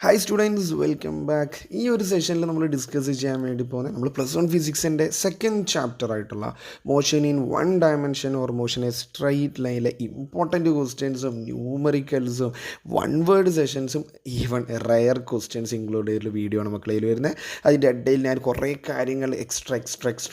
Hi students, welcome back. ഈ ഒരു സെഷനിൽ നമ്മൾ ഡിസ്കസ് ചെയ്യാൻ വേണ്ടി പോകുന്നത് നമ്മൾ +1 ഫിസിക്സിൻ്റെ സെക്കൻഡ് ചാപ്റ്റർ ആയിട്ടുള്ള motion in one dimension or motion a straight ലൈനിലെ ഇമ്പോർട്ടൻറ്റ് ക്വസ്റ്റ്യൻസും ന്യൂമറിക്കൽസും വൺ വേർഡ് സെഷൻസും ഈവൻ റയർ ക്വസ്റ്റ്യൻസ് ഇൻക്ലൂഡ് ചെയ്തിട്ടുള്ള വീഡിയോ ആണ് മക്കളെ വരുന്നത്. അതിൻ്റെ ഇടയിൽ ഞാൻ കുറേ കാര്യങ്ങൾ എക്സ്ട്രാ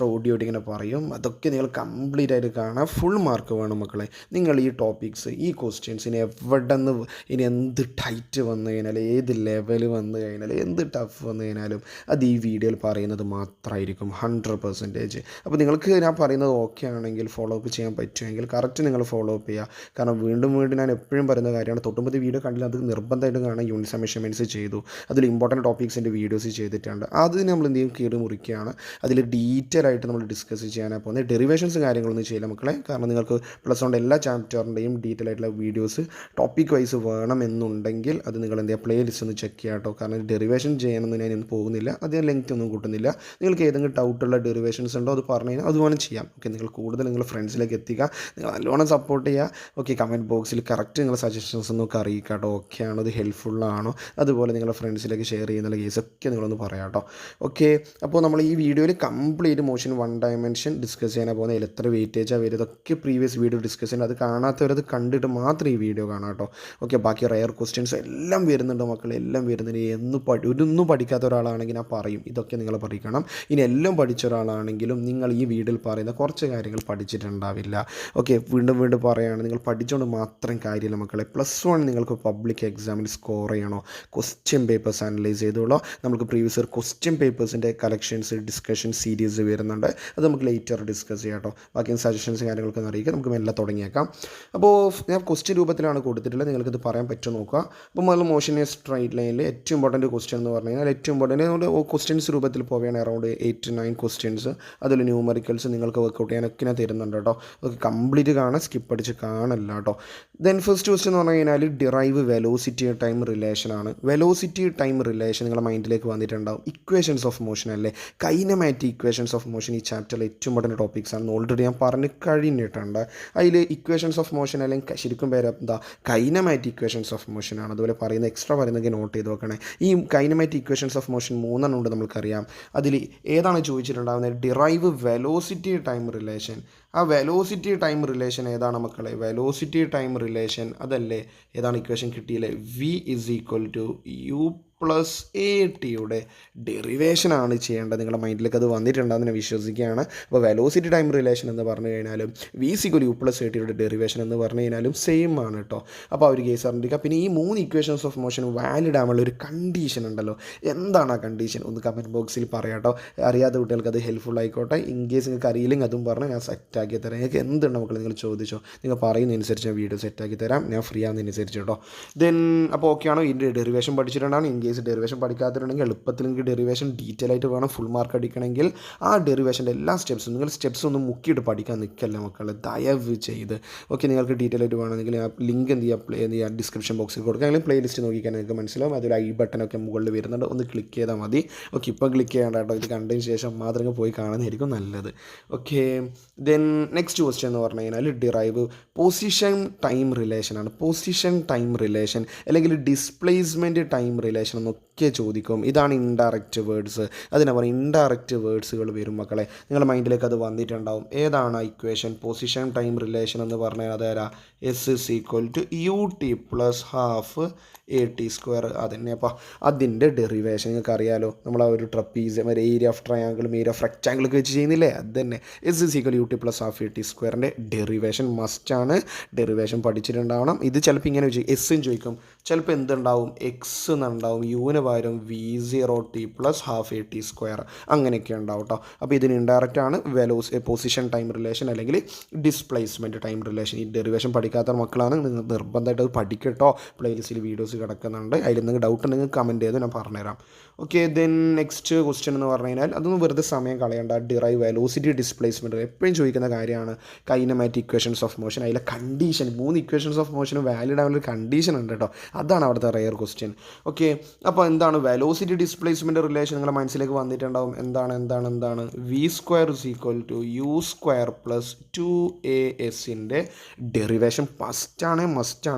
ഓഡിയോ ഇങ്ങനെ പറയും. അതൊക്കെ നിങ്ങൾ കംപ്ലീറ്റ് ആയിട്ട് കാണാം. ഫുൾ മാർക്ക് വേണം മക്കളെ. നിങ്ങൾ ഈ ടോപ്പിക്സ്, ഈ ക്വസ്റ്റ്യൻസിന് എവിടെ നിന്ന് ഇനി എന്ത് ടൈറ്റ് വന്നു കഴിഞ്ഞാൽ, ഏത് ലെവൽ വന്നു കഴിഞ്ഞാൽ, എന്ത് ടഫ് വന്നു കഴിഞ്ഞാലും അത് ഈ വീഡിയോയിൽ പറയുന്നത് മാത്രമായിരിക്കും 100%. അപ്പോൾ നിങ്ങൾക്ക് ഞാൻ പറയുന്നത് ഓക്കെ ആണെങ്കിൽ, ഫോളോ അപ്പ് ചെയ്യാൻ പറ്റുമെങ്കിൽ കറക്റ്റ് നിങ്ങൾ ഫോളോ അപ്പ് ചെയ്യുക. കാരണം വീണ്ടും ഞാൻ എപ്പോഴും പറയുന്ന കാര്യമാണ്, തൊട്ടുമ്പത് വീഡിയോ കണ്ടില്ല അത് നിർബന്ധമായിട്ടും കാണാൻ. യൂണിറ്റ് മെഷർമെൻറ്റ്സ് ചെയ്തു, അതിൽ ഇമ്പോർട്ടൻറ്റ് ടോപ്പിക്സിൻ്റെ വീഡിയോസ് ചെയ്തിട്ടുണ്ട്. അത് നമ്മൾ എന്ത് ചെയ്യും, കീറി മുറിക്കുകയാണ്. അതിൽ ഡീറ്റെയിൽ ആയിട്ട് നമ്മൾ ഡിസ്കസ് ചെയ്യാനാണ് പോകുന്നത്. ഡെറിവേഷൻസ് കാര്യങ്ങളൊന്നും ചെയ്യില്ല മക്കളെ. കാരണം നിങ്ങൾക്ക് +1 എല്ലാ ചാപ്റ്ററിൻ്റെയും ഡീറ്റെയിൽ ആയിട്ടുള്ള വീഡിയോസ് ടോപ്പിക് വൈസ് വേണമെന്നുണ്ടെങ്കിൽ അത് നിങ്ങൾ എന്ത് ചെയ്യുക, പ്ലേ ലിസ്റ്റ് ഒന്ന് ചെക്ക് ചെയ്യാം കേട്ടോ. കാരണം ഡെറിവേഷൻ ചെയ്യണമെന്ന് ഞാനൊന്നും പോകുന്നില്ല, അധികം ലെങ്ത് ഒന്നും കൂട്ടുന്നില്ല. നിങ്ങൾക്ക് ഏതെങ്കിലും ഡൗട്ടുള്ള ഡെറിവേഷൻസ് ഉണ്ടോ അത് പറഞ്ഞു കഴിഞ്ഞാൽ അതുപോലെ ചെയ്യാം. ഓക്കെ, നിങ്ങൾ കൂടുതൽ നിങ്ങൾ ഫ്രണ്ട്സിലേക്ക് എത്തിക്കുക, നിങ്ങൾ നല്ലോണം സപ്പോർട്ട് ചെയ്യുക. ഓക്കെ, കമൻറ്റ് ബോക്സിൽ കറക്റ്റ് നിങ്ങൾ സജഷൻസ് ഒന്നൊക്കെ അറിയിക്കുക കേട്ടോ. ഓക്കെ ആണോ, അത് ഹെൽപ്ഫുള്ളാണോ, അതുപോലെ നിങ്ങളുടെ ഫ്രണ്ട്സിലേക്ക് ഷെയർ ചെയ്യുന്ന കേസൊക്കെ നിങ്ങളൊന്ന് പറയാം കേട്ടോ. ഓക്കെ, അപ്പോൾ നമ്മൾ ഈ വീഡിയോയിൽ complete motion one dimension discuss ചെയ്യാൻ പോകുന്നത്. അതിൽ എത്ര വെയിറ്റേജാണ് വരുന്നത് ഇതൊക്കെ പ്രീവിയസ് വീഡിയോ ഡിസ്കസ് ചെയ്യുന്നത്. അത് കാണാത്തവരത് കണ്ടിട്ട് മാത്രം ഈ വീഡിയോ കാണാം കേട്ടോ. ഓക്കെ, ബാക്കി റയർ ക്വസ്റ്റ്യൻസ് എല്ലാം വരുന്നുണ്ട് മക്കളെ, എല്ലാം വരുന്നുണ്ട്. ഒന്നും പഠിക്കാത്ത ഒരാളാണെങ്കിൽ ഞാൻ പറയും ഇതൊക്കെ നിങ്ങൾ പഠിക്കണം. ഇനി എല്ലാം പഠിച്ച ഒരാളാണെങ്കിലും നിങ്ങൾ ഈ വീഡിയോയിൽ പറയുന്ന കുറച്ച് കാര്യങ്ങൾ പഠിച്ചിട്ടുണ്ടാവില്ല. ഓക്കെ, വീണ്ടും പറയുകയാണ്, നിങ്ങൾ പഠിച്ചുകൊണ്ട് മാത്രം കാര്യമില്ല മക്കളെ. +1 നിങ്ങൾക്ക് പബ്ലിക് എക്സാമിൽ സ്കോർ ചെയ്യണോ, ക്വസ്റ്റ്യൻ പേപ്പേഴ്സ് അനലൈസ് ചെയ്തോളൂ. നമുക്ക് പ്രീവിയസ് ഇയർ ക്വസ്റ്റ്യൻ പേപ്പേഴ്സിൻ്റെ കളക്ഷൻസ് ഡിസ്കഷൻ സീരീസ് വരുന്നുണ്ട്. അത് നമുക്ക് ലേറ്റർ ഡിസ്കസ് ചെയ്യാം കേട്ടോ. ബാക്കി സജഷൻസ് കാര്യങ്ങളൊക്കെ അറിയിക്കുക. നമുക്ക് മെല്ലെ തുടങ്ങിയേക്കാം. അപ്പോൾ ഞാൻ ക്വസ്റ്റ്യൻ രൂപത്തിലാണ് കൊടുത്തിട്ടുള്ളത്, നിങ്ങൾക്കിത് പറയാൻ പറ്റുമോ നോക്കുക. അപ്പോൾ നമ്മൾ മോഷൻ എ സ്ട്രൈറ്റ് ലൈനിൽ ഏറ്റവും ഇമ്പോർട്ടൻറ്റ് ക്വസ്റ്റ്യൻ എന്ന് പറഞ്ഞു കഴിഞ്ഞാൽ, ഏറ്റവും ഇമ്പോർട്ടൻറ്റ് നമ്മുടെ ക്വസ്റ്റ്യൻസ് രൂപത്തിൽ പോവുകയാണ്. Around 8 to 9 questions. അതിൽ ന്യൂമറിക്കൽസ് നിങ്ങൾക്ക് വർക്കൗട്ട് ചെയ്യാനൊക്കെ ഞാൻ തരുന്നുണ്ട് കേട്ടോ. അതൊക്കെ കംപ്ലീറ്റ് കാണാൻ, സ്കിപ്പ് അടിച്ച് കാണല്ല കേട്ടോ. ദെൻ ഫസ്റ്റ് ക്വസ്റ്റ്യൻ എന്ന് പറഞ്ഞു കഴിഞ്ഞാൽ ഡിറൈവ് വെലോസിറ്റി ടൈം റിലേഷൻ ആണ്. വെലോസിറ്റി ടൈം റിലേഷൻ നിങ്ങളുടെ മൈൻഡിലേക്ക് വന്നിട്ടുണ്ടാവും. ഇക്വേഷൻസ് ഓഫ് മോഷൻ അല്ലേ, കൈനമാറ്റിക് ഇക്വേഷൻസ് ഓഫ് മോഷൻ ഈ ചാപ്റ്ററിൽ ഏറ്റവും ഇമ്പോർട്ടൻറ്റ് ടോപ്പിക്സ് ആണ്. ഓൾറെഡി ഞാൻ പറഞ്ഞ് കഴിഞ്ഞിട്ടുണ്ട്. അതിൽ ഇക്വേഷൻസ് ഓഫ് മോഷൻ അല്ലെങ്കിൽ ശരിക്കും പേര് എന്താ, കൈനമാറ്റിക് ഇക്വേഷൻസ് ഓഫ് മോഷൻ ആണ്. അതുപോലെ പറയുന്ന എക്സ്ട്രാ പറയുന്നതൊക്കെ നോട്ട് ചെയ്ത് വെക്കണേ. ഈ കൈനമാറ്റിക് ഇക്വേഷൻസ് ഓഫ് മോഷൻ 3 ഉണ്ട് നമുക്കറിയാം. അതിൽ ഏതാണ് ചോദിച്ചിട്ടുണ്ടാകുന്നത്, ഡിറൈവ് വെലോസിറ്റി ടൈം റിലേഷൻ. ആ വെലോസിറ്റി ടൈം റിലേഷൻ ഏതാണ് മക്കളെ, വെലോസിറ്റി ടൈം റിലേഷൻ അതല്ലേ, ഏതാണ് ഇക്വേഷൻ കിട്ടിയില്ലേ, v=u+at ഡെറിവേഷനാണ് ചെയ്യേണ്ടത്. നിങ്ങളുടെ മൈൻഡിലേക്ക് അത് വന്നിട്ടുണ്ടെന്ന് വിശ്വസിക്കുകയാണ്. അപ്പോൾ വെലോസിറ്റി ടൈം റിലേഷൻ എന്ന് പറഞ്ഞു കഴിഞ്ഞാലും v=u+at ഡെറിവേഷൻ എന്ന് പറഞ്ഞു കഴിഞ്ഞാലും സെയിം ആണ് കേട്ടോ. അപ്പോൾ ആ ഒരു കേസ് അറിഞ്ഞിരിക്കുക. പിന്നെ ഈ 3 ഇക്വേഷൻസ് ഓഫ് മോഷൻ വാലിഡ് ആവാനുള്ള ഒരു കണ്ടീഷൻ ഉണ്ടല്ലോ, എന്താണ് ആ കണ്ടീഷൻ ഒന്ന് കമൻറ്റ് ബോക്സിൽ പറയാം കേട്ടോ. അറിയാത്ത കുട്ടികൾക്ക് അത് ഹെൽപ്ഫുൾ ആയിക്കോട്ടെ. ഇൻ കേസ് നിങ്ങൾക്ക് അറിയില്ലെങ്കിൽ അതും പറഞ്ഞാൽ ഞാൻ സെറ്റാക്കി തരാം. നിങ്ങൾക്ക് എന്തുണ്ട് മക്കൾ നിങ്ങൾ ചോദിച്ചോ, നിങ്ങൾ പറയുന്നതനുസരിച്ച് ഞാൻ വീഡിയോ സെറ്റാക്കി തരാം. ഞാൻ ഫ്രീ ആവുന്നതനുസരിച്ച് കേട്ടോ. ദെൻ അപ്പോൾ ഓക്കെ ആണോ, ഇതിൻ്റെ ഡെറിവേഷൻ പഠിച്ചിട്ടുണ്ടാണ്. ഇൻ കേസ് ഡെറിവേഷൻ പഠിക്കാത്തിട്ടുണ്ടെങ്കിൽ എളുപ്പത്തിൽ നിങ്ങൾക്ക് ഡെറിവേഷൻ ഡീറ്റെയിൽ ആയിട്ട് വേണം ഫുൾ മാർക്ക് അടിക്കണമെങ്കിൽ ആ ഡെറിവേഷൻ്റെ എല്ലാ സ്റ്റെപ്സും നിങ്ങൾ സ്റ്റെപ്സ് ഒന്നും മുക്കിയിട്ട് പഠിക്കാൻ നിൽക്കല്ല മക്കളെ, ദയവ് ചെയ്ത്. ഓക്കെ, നിങ്ങൾക്ക് ഡീറ്റെയിൽ ആയിട്ട് വേണമെങ്കിൽ ആ ലിങ്ക് എന്ത് ചെയ്യുക ഡിസ്ക്രിപ്ഷൻ ബോക്സിൽ കൊടുക്കുക. അല്ലെങ്കിൽ പ്ലേ ലിസ്റ്റ് നോക്കിക്കാൻ നിങ്ങൾക്ക് മനസ്സിലാവും. അതിൽ ഐ ബട്ടനൊക്കെ മുകളിൽ വരുന്നുണ്ട്, ഒന്ന് ക്ലിക്ക് ചെയ്താൽ മതി. ഓക്കെ, ഇപ്പോൾ ക്ലിക്ക് ചെയ്യേണ്ട കേട്ടോ, ഇത് കണ്ടതിന് ശേഷം മാത്രമേ പോയി കാണുന്നതായിരിക്കും നല്ലത്. ഓക്കെ, ദെൻ നെക്സ്റ്റ് ക്വസ്റ്റ്യൻ എന്ന് പറഞ്ഞു കഴിഞ്ഞാൽ ഡിറൈവ് പൊസിഷൻ ടൈം റിലേഷൻ ആണ്. പൊസിഷൻ ടൈം റിലേഷൻ അല്ലെങ്കിൽ ഡിസ്പ്ലേസ്മെൻറ്റ് ടൈം റിലേഷൻ എന്നൊക്കെ ചോദിക്കും. ഇതാണ് ഇൻഡയറക്റ്റ് വേർഡ്സ്. അതിനെ പറയും ഇൻഡയറക്റ്റ് വേർഡ്സുകൾ വരും മക്കളെ. നിങ്ങളുടെ മൈൻഡിലേക്ക് അത് വന്നിട്ടുണ്ടാവും. ഏതാണ് ആ ഇക്വേഷൻ, പൊസിഷൻ ടൈം റിലേഷൻ എന്ന് പറഞ്ഞാൽ അതാരാ, S=u+12at². അതന്നെ. അപ്പോൾ അതിൻ്റെ ഡെറിവേഷൻ നിങ്ങൾക്ക് അറിയാലോ. നമ്മൾ ആ ഒരു ട്രപ്പീസ് ഏരിയ ഓഫ് ട്രയാങ്കിളും ഏരിയ ഓഫ് റെക്റ്റാങ്കിളൊക്കെ വെച്ച് ചെയ്യുന്നില്ലേ, അത് തന്നെ. S=ut+12at² ഡെറിവേഷൻ മസ്റ്റാണ്. ഡെറിവേഷൻ പഠിച്ചിട്ടുണ്ടാവണം. ഇത് ചിലപ്പോൾ ഇങ്ങനെ ചോദിക്കും, എസ്സും ചോദിക്കും, ചിലപ്പോൾ എന്തുണ്ടാവും, എക്സ് എന്നുണ്ടാവും, യുവിന് പകരം v0t+12at² അങ്ങനെയൊക്കെ ഉണ്ടാവും കേട്ടോ. അപ്പോൾ ഇതിന് ഇൻഡയറക്റ്റ് ആണ് പൊസിഷൻ ടൈം റിലേഷൻ അല്ലെങ്കിൽ ഡിസ്പ്ലേസ്മെൻറ്റ് ടൈം റിലേഷൻ. ഈ ഡെറിവേഷൻ പഠിക്കാത്ത മക്കളാണ്, നിങ്ങൾ നിർബന്ധമായിട്ട് അത് പഠിക്കട്ടോ. പ്ലേലിസ്റ്റിൽ വീഡിയോസ് കിടക്കുന്നുണ്ട്, അതിൽ നിങ്ങൾക്ക് ഡൗട്ട് ഉണ്ടെങ്കിൽ കമൻറ്റ് ചെയ്ത് ഞാൻ പറഞ്ഞുതരാം. ഓക്കെ, ദെൻ നെക്സ്റ്റ് ക്വസ്റ്റ്യൻ എന്ന് പറഞ്ഞു കഴിഞ്ഞാൽ അതൊന്നും വെറുതെ സമയം കളയണ്ട. ഡിറൈവ് വെലോസിറ്റി ഡിസ്പ്ലേസ്മെൻറ്റ് എപ്പോഴും ചോദിക്കുന്ന കാര്യമാണ്. കൈനമാറ്റിക് ഇക്വേഷൻസ് ഓഫ് മോഷൻ, അതിലെ condition 3 equations of motion valid ആവുന്ന ഒരു കണ്ടീഷൻ ഉണ്ട് കേട്ടോ. അതാണ് അവിടുത്തെ റെയർ ക്വസ്റ്റ്യൻ. ഓക്കെ, അപ്പോൾ എന്താണ് വെലോസിറ്റി ഡിസ്പ്ലേസ്മെൻറ്റ് റിലേഷൻ നിങ്ങളുടെ മനസ്സിലേക്ക് വന്നിട്ടുണ്ടാവും. എന്താണ് v square is equal to u square plus 2as derivation മസ്റ്റാണ്.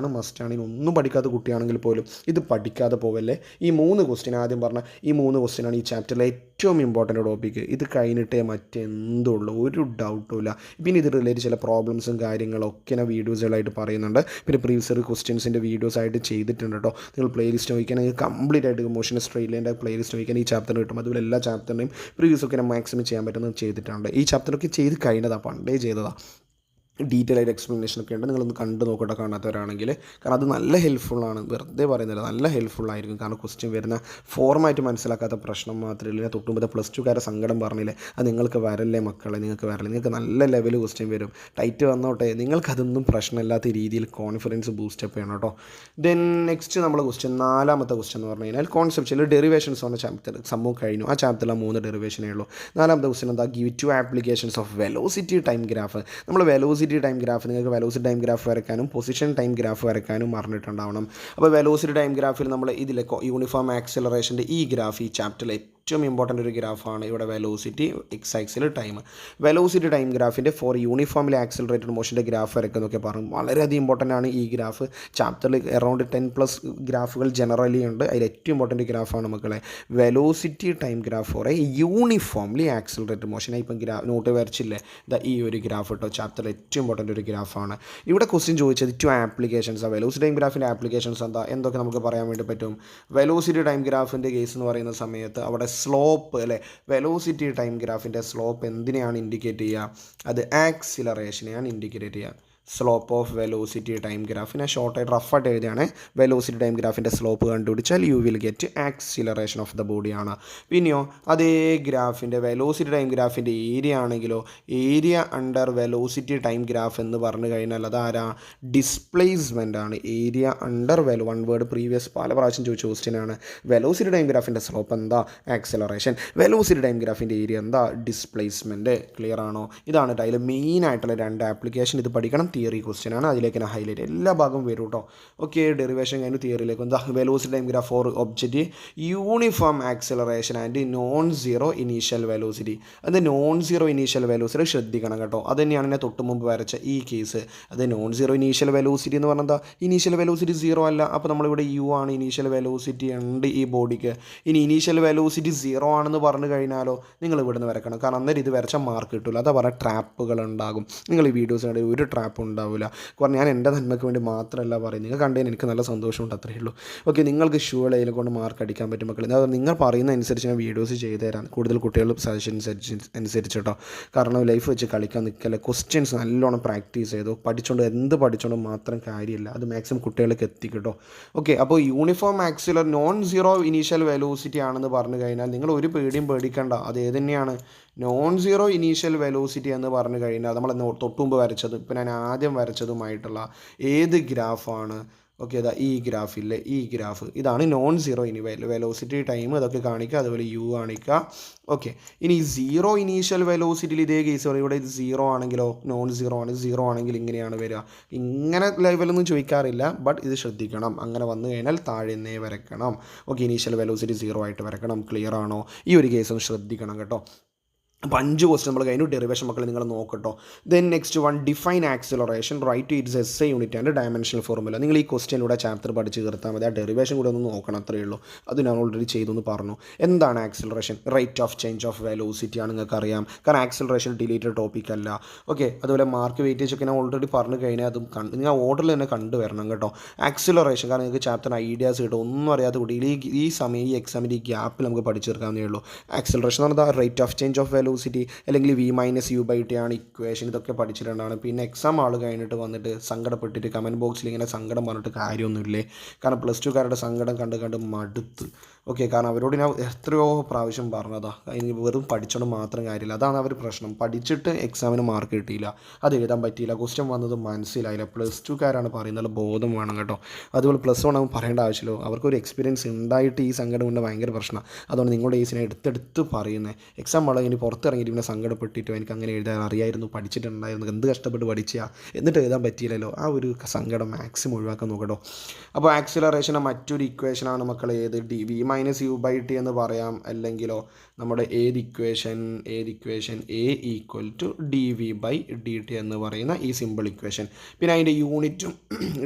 ഇതൊന്നും പഠിക്കാത്ത കുട്ടിയാണെങ്കിൽ പോലും ഇത് പഠിക്കാതെ പോവല്ലേ. ഈ 3 ക്വസ്റ്റ്യൻ ആദ്യം പറഞ്ഞ ഈ 3 ക്വസ്റ്റ്യനാണ് ഈ ചാപ്റ്ററിലെ ഏറ്റവും ഇമ്പോർട്ടൻ്റ് ടോപ്പിക്ക്. ഇത് കഴിഞ്ഞിട്ടേ മറ്റെന്തുള്ളൂ, ഒരു ഡൗട്ടും ഇല്ല. പിന്നെ ഇത് റിലേറ്റ് ചില പ്രോബ്ലംസും കാര്യങ്ങളൊക്കെ ഞാൻ വീഡിയോസുകളായിട്ട് പറയുന്നുണ്ട്. പിന്നെ പ്രീവിയസ് ഇയർ ക്വസ്റ്റ്യൻസിൻ്റെ വീഡിയോസ് ആയിട്ട് ചെയ്തിട്ടുണ്ട് കേട്ടോ. നിങ്ങൾ പ്ലേലിസ്റ്റ് നോക്കിയാൽ നിങ്ങൾക്ക് കംപ്ലീറ്റ് ആയിട്ട് മോഷൻ സ്ട്രെയിറ്റ് പ്ലേലിസ്റ്റ് നോക്കിയാൽ ഈ ചാപ്റ്ററിന് കിട്ടും. അതുപോലെ എല്ലാ ചാപ്റ്ററിൻ്റെയും പ്രീവിയസ് ഒക്കെ ഞാൻ മാക്സിമം ചെയ്യാൻ പറ്റുന്നത് ചെയ്തിട്ടുണ്ട്. ഈ ചാപ്റ്ററൊക്കെ ചെയ്ത് കഴിഞ്ഞതാണ്, പണ്ടേ ചെയ്തതാണ്. ഡീറ്റെയിൽ ആയിട്ട് എക്സ്പ്ലനേഷനൊക്കെ ഉണ്ട്. നിങ്ങളൊന്ന് കണ്ട് നോക്കട്ടെ കാണാത്തവരാണെങ്കിൽ. കാരണം അത് നല്ല ഹെൽപ്ഫുള്ളാണ്, വെറുതെ പറയുന്നില്ല, നല്ല ഹെൽപ്ഫുള്ളായിരിക്കും. കാരണം ക്വസ്റ്റ്യൻ വരുന്ന ഫോർമാറ്റ് മനസ്സിലാക്കാത്ത പ്രശ്നം മാത്രമല്ല. തൊട്ടുമ്പത്തെ +2 സങ്കടം പറഞ്ഞില്ലേ, അത് നിങ്ങൾക്ക് വരല്ലേ മക്കളെ, നിങ്ങൾക്ക് നല്ല ലെവൽ ക്വസ്റ്റ്യൻ വരും. ടൈറ്റ് വന്നോട്ടെ, നിങ്ങൾക്കതൊന്നും പ്രശ്നമില്ലാത്ത രീതിയിൽ കോൺഫിഡൻസ് ബൂസ്റ്റപ്പ് ചെയ്യണം കേട്ടോ. ദെൻ നെക്സ്റ്റ് നമ്മൾ ക്വസ്റ്റ്യൻ 4ാമത്തെ ക്വസ്റ്റ്യൻ എന്ന് പറഞ്ഞു കഴിഞ്ഞാൽ കോൺസെപ്ച്വൽ ഡെറിവേഷൻസ് എന്ന ചാപ്റ്റർ സംഭവം കഴിഞ്ഞു. ആ ചാപ്റ്ററിലെ 3 ഡെറിവേഷനേ ഉള്ളൂ. 4ാമത്തെ ക്വസ്റ്റ്യൻ എന്താ, give 2 applications of velocity time graph. നമ്മൾ വെലോസിറ്റി ടൈം ഗ്രാഫ്, നിങ്ങൾക്ക് വെലോസിറ്റി ടൈം ഗ്രാഫ് വരയ്ക്കാനും പൊസിഷൻ ടൈം ഗ്രാഫ് വരയ്ക്കാനും അറിഞ്ഞിട്ടുണ്ടാവണം. അപ്പോൾ വെലോസിറ്റി ടൈം ഗ്രാഫിൽ നമ്മൾ ഇതിലെ യൂണിഫോം ആക്സിലറേഷൻ്റെ ഈ ഗ്രാഫ് ഈ ചാപ്റ്ററിൽ ഏറ്റവും ഇമ്പോർട്ടൻ്റ് ഒരു ഗ്രാഫാണ്. ഇവിടെ velocity x axis time. Velocity time ഗ്രാഫിൻ്റെ ഫോർ യൂണിഫോമിലി ആക്സിലറേറ്റഡ് മോഷൻ്റെ ഗ്രാഫ് വരയ്ക്കുന്നൊക്കെ പറഞ്ഞു. വളരെയധികം ഇമ്പോർട്ടൻ്റ് ആണ് ഈ ഗ്രാഫ്. ചാപ്റ്ററിൽ അറൗണ്ട് 10+ ഗ്രാഫുകൾ ജനറലി ഉണ്ട്. അതിൽ ഏറ്റവും ഇമ്പോർട്ടൻ്റ് ഗ്രാഫാണ് മക്കളെ velocity time graph four A uniformly accelerated motion. ഇപ്പം നോട്ട് വരച്ചില്ലേ, ഈ ഒരു ഗ്രാഫ് കേട്ടോ, ചാപ്റ്ററിൽ ഏറ്റവും ഇമ്പോർട്ടൻ്റ് ഒരു ഗ്രാഫാണ്. ഇവിടെ ക്വസ്റ്റ്യൻ ചോദിച്ചത് 2 ആപ്ലിക്കേഷൻസ്. വെലോസിറ്റി ടൈം ഗ്രാഫിൻ്റെ ആപ്ലിക്കേഷൻസ് എന്തൊക്കെ നമുക്ക് പറയാൻ വേണ്ടി പറ്റും. വെലോസിറ്റി ടൈം ഗ്രാഫിൻ്റെ കേസ് എന്ന് പറയുന്ന സമയത്ത് അവിടെ സ്ലോപ്പ് അല്ലേ, വെലോസിറ്റി ടൈം ഗ്രാഫിൻ്റെ സ്ലോപ്പ് എന്തിനെയാണ് ഇൻഡിക്കേറ്റ് ചെയ്യുക, അത് ആക്സിലറേഷനെയാണ് ഇൻഡിക്കേറ്റ് ചെയ്യുക. സ്ലോപ്പ് ഓഫ് വെലോസിറ്റി ടൈം ഗ്രാഫിനെ ഷോർട്ടായിട്ട് റഫായിട്ട് എഴുതിയാണ്. വെലോസിറ്റി ടൈം ഗ്രാഫിൻ്റെ സ്ലോപ്പ് കണ്ടുപിടിച്ചാൽ you will get acceleration of the ബോഡിയാണ്. പിന്നെയോ അതേ ഗ്രാഫിൻ്റെ വെലോസിറ്റി ടൈം ഗ്രാഫിൻ്റെ ഏരിയ ആണെങ്കിലോ area under velocity time graph എന്ന് പറഞ്ഞു കഴിഞ്ഞാൽ അതാരാ, ഡിസ്പ്ലേസ്മെൻ്റ് ആണ്. Area under one word previous പല പ്രാവശ്യം ചോദിച്ച ക്വസ്റ്റ്യനാണ്. വെലോസിറ്റി ടൈം ഗ്രാഫിൻ്റെ സ്ലോപ്പ് എന്താ, ആക്സിലറേഷൻ. വെലോസിറ്റി ടൈം ഗ്രാഫിൻ്റെ ഏരിയ എന്താ, ഡിസ്പ്ലേസ്മെൻറ്റ്. ക്ലിയർ ആണോ? ഇതാണ് അതിൽ മെയിൻ ആയിട്ടുള്ള 2 ആപ്ലിക്കേഷൻ. ഇത് പഠിക്കണം. തിയറി ക്വസ്റ്റ്യൻ ആണ്, അതിലേക്ക് ഞാൻ ഹൈലൈറ്റ് എല്ലാ ഭാഗവും വരും കേട്ടോ. ഓക്കെ, ഡെറിവേഷൻ കഴിഞ്ഞു തിയറിയിലേക്ക്. എന്താ velocity time graph four object uniform acceleration and non zero initial velocity. അത് നോൺ സീറോ ഇനീഷ്യൽ വെലോസിറ്റി ശ്രദ്ധിക്കണം കേട്ടോ. അത് തന്നെയാണ് ഞാൻ തൊട്ട് മുമ്പ് വരച്ച ഈ കേസ്. അത് നോൺ സീറോ ഇനീഷ്യൽ വെലോസിറ്റി എന്ന് പറഞ്ഞാൽ ഇനീഷ്യൽ വെലോസിറ്റി 0 അല്ല. അപ്പോൾ നമ്മളിവിടെ യു ആണ്, ഇനീഷ്യൽ വെലോസിറ്റി ഉണ്ട് ഈ ബോഡിക്ക്. ഇനി ഇനീഷ്യൽ വെലോസിറ്റി 0 ആണെന്ന് പറഞ്ഞു കഴിഞ്ഞാലോ നിങ്ങൾ ഇവിടുന്ന് വരക്കണം. കാരണം അന്നേരം ഇത് വരച്ചാൽ മാർക്ക് കിട്ടില്ല. അതാ പറഞ്ഞ ട്രാപ്പുകൾ ഉണ്ടാകും. നിങ്ങൾ ഈ വീഡിയോസ് കണ്ട് ഒരു ട്രാപ്പ് ഉണ്ടാവില്ല. കാരണം ഞാൻ എൻ്റെ നന്മയ്ക്ക് വേണ്ടി മാത്രമല്ല പറയുന്നത്. നിങ്ങൾ കണ്ടതിന് എനിക്ക് നല്ല സന്തോഷമുണ്ട്, അത്രയേ ഉള്ളൂ. ഓക്കെ, നിങ്ങൾക്ക് ഷുവർ അതിനെ കൊണ്ട് മാർക്ക് അടിക്കാൻ പറ്റും മക്കളെ. അത് നിങ്ങൾ പറയുന്ന അനുസരിച്ച് ഞാൻ വീഡിയോസ് ചെയ്തു തരാം. കൂടുതൽ കുട്ടികൾ സജഷൻസ് അനുസരിച്ച് കേട്ടോ. കാരണം ലൈഫ് വെച്ച് കളിക്കാൻ നിൽക്കല്ലേ. ക്വസ്റ്റ്യൻസ് നല്ലോണം പ്രാക്ടീസ് ചെയ്തു. എന്ത് പഠിച്ചുകൊണ്ട് മാത്രം കാര്യമില്ല. അത് മാക്സിമം കുട്ടികൾക്ക് എത്തിക്കട്ടോ. ഓക്കെ, അപ്പോൾ uniform accelerated non zero initial velocity ആണെന്ന് പറഞ്ഞു കഴിഞ്ഞാൽ നിങ്ങൾ ഒരു പേടിയും പേടിക്കേണ്ട. അത് ഏത് തന്നെയാണ്, നോൺ സീറോ ഇനീഷ്യൽ വെലോസിറ്റി എന്ന് പറഞ്ഞു കഴിഞ്ഞാൽ നമ്മൾ തൊട്ടുമുമ്പ് വരച്ചത്, ഇപ്പം ഞാൻ ആദ്യം വരച്ചതുമായിട്ടുള്ള ഏത് ഗ്രാഫാണ്, ഓക്കെ, അതാ ഈ ഗ്രാഫില്ലേ, ഈ ഗ്രാഫ് ഇതാണ് നോൺ സീറോ വെലോസിറ്റി ടൈം ഇതൊക്കെ കാണിക്കുക. അതുപോലെ യു കാണിക്കുക. ഓക്കെ, ഇനി 0 ഇനീഷ്യൽ വെലോസിറ്റിയിൽ ഇതേ കേസ് പറയും. ഇവിടെ ഇത് 0 ആണെങ്കിലോ നോൺ സീറോ ആണ്. 0 ആണെങ്കിൽ ഇങ്ങനെയാണ് വരിക. ഇങ്ങനെ ലെവലൊന്നും ചോദിക്കാറില്ല, ബട്ട് ഇത് ശ്രദ്ധിക്കണം. അങ്ങനെ വന്നു കഴിഞ്ഞാൽ താഴെ വരയ്ക്കണം. ഓക്കെ, ഇനീഷ്യൽ വെലോസിറ്റി 0 ആയിട്ട് വരയ്ക്കണം. ക്ലിയർ ആണോ? ഈ ഒരു കേസ് ഒന്ന് ശ്രദ്ധിക്കണം കേട്ടോ. അപ്പോൾ 5 ക്വസ്റ്റ്യൻ നമ്മൾ കഴിഞ്ഞു. ഡെറിവേഷൻ മക്കൾ നിങ്ങൾ നോക്കട്ടോ. Then next one, define acceleration write its SI unit and dimensional formula. നിങ്ങൾ ഈ ക്വസ്റ്റ്യനിലൂടെ ചാപ്റ്റർ പഠിച്ച് തീർത്താൽ മതി. ആ ഡെറിവേഷൻ കൂടെ ഒന്ന് നോക്കണം, അത്രയേ ഉള്ളൂ. അത് ഞാൻ ഓൾറെഡി ചെയ്തെന്ന് പറഞ്ഞു. എന്താണ് acceleration? Rate of change of velocity ആണ്, നിങ്ങൾക്ക് അറിയാം. കാരണം ആക്സിലറേഷൻ ഡിലീറ്റഡ് ടോപ്പിക് അല്ല. ഓക്കെ, അതുപോലെ മാർക്ക് വെയിറ്റേജ് ഒക്കെ ഞാൻ ഓൾറെഡി പറഞ്ഞു കഴിഞ്ഞാൽ അതും നിങ്ങൾ ഓർഡറിൽ തന്നെ കണ്ടുവരണം കേട്ടോ. ആക്സിലറേഷൻ കാരണം നിങ്ങൾക്ക് ചാപ്റ്റർ ഐഡിയാസ് കിട്ടും. ഒന്നും അറിയാത്ത കുട്ടികൾ ഈ സമയം ഈ എക്സാമിൻ്റെ ഈ ഗ്യാപ്പിൽ നമുക്ക് പഠിച്ചു തീർക്കാവുന്നേ ഉള്ളൂ. ആക്സിലറേഷൻ എന്ന് പറഞ്ഞാൽ rate of change of velocity അല്ലെങ്കിൽ V-U/T ആണ് ഇക്വേഷൻ. ഇതൊക്കെ പഠിച്ചിട്ടുണ്ടാണ്. പിന്നെ എക്സാം ആൾ കഴിഞ്ഞിട്ട് വന്നിട്ട് സങ്കടപ്പെട്ടിട്ട് കമൻറ്റ് ബോക്സിൽ ഇങ്ങനെ സങ്കടം പറഞ്ഞിട്ട് കാര്യമൊന്നുമില്ലേ. കാരണം +2 സങ്കടം കണ്ട് മടുത്ത്. ഓക്കെ, കാരണം അവരോട് ഞാൻ എത്രയോ പ്രാവശ്യം പറഞ്ഞതാണ്, ഇനി വെറും പഠിച്ചോണ്ട് മാത്രം കാര്യമില്ല. അതാണ് അവർ പ്രശ്നം. പഠിച്ചിട്ട് എക്സാമിന് മാർക്ക് കിട്ടിയില്ല, അത് എഴുതാൻ പറ്റിയില്ല, ക്വസ്റ്റ്യൻ വന്നത് മനസ്സിലായില്ല. +2 പറയുന്നത് ബോധം വേണം കേട്ടോ. അതുപോലെ +1 ആകുമ്പോൾ പറയേണ്ട ആവശ്യമില്ലോ. അവർക്കൊരു എക്സ്പീരിയൻസ് ഉണ്ടായിട്ട് ഈ സങ്കടം കൊണ്ട് ഭയങ്കര പ്രശ്നമാണ്. അതുകൊണ്ട് നിങ്ങളുടെ ഏസിനെ എടുത്തെടുത്ത് പറയുന്നത്. എക്സാം വളരെ ഇനി പുറത്ത് പുറത്തിറങ്ങിയിട്ട് പിന്നെ സങ്കടപ്പെട്ടിട്ടോ എനിക്ക് അങ്ങനെ എഴുതാൻ അറിയായിരുന്നു, പഠിച്ചിട്ടുണ്ടായിരുന്നു, എന്ത് കഷ്ടപ്പെട്ട് പഠിച്ചാൽ എന്നിട്ട് എഴുതാൻ പറ്റിയില്ലല്ലോ, ആ ഒരു സങ്കടം മാക്സിമം ഒഴിവാക്കാൻ നോക്കട്ടോ. അപ്പോൾ ആക്സിലറേഷൻ്റെ മറ്റൊരു ഇക്വേഷനാണ് മക്കളെ ഏത്, v-u/t എന്ന് പറയാം. അല്ലെങ്കിലോ നമ്മുടെ ഏത് ഇക്വേഷൻ a=dv/dt എന്ന് പറയുന്ന ഈ സിമ്പിൾ ഇക്വേഷൻ. പിന്നെ അതിൻ്റെ യൂണിറ്റും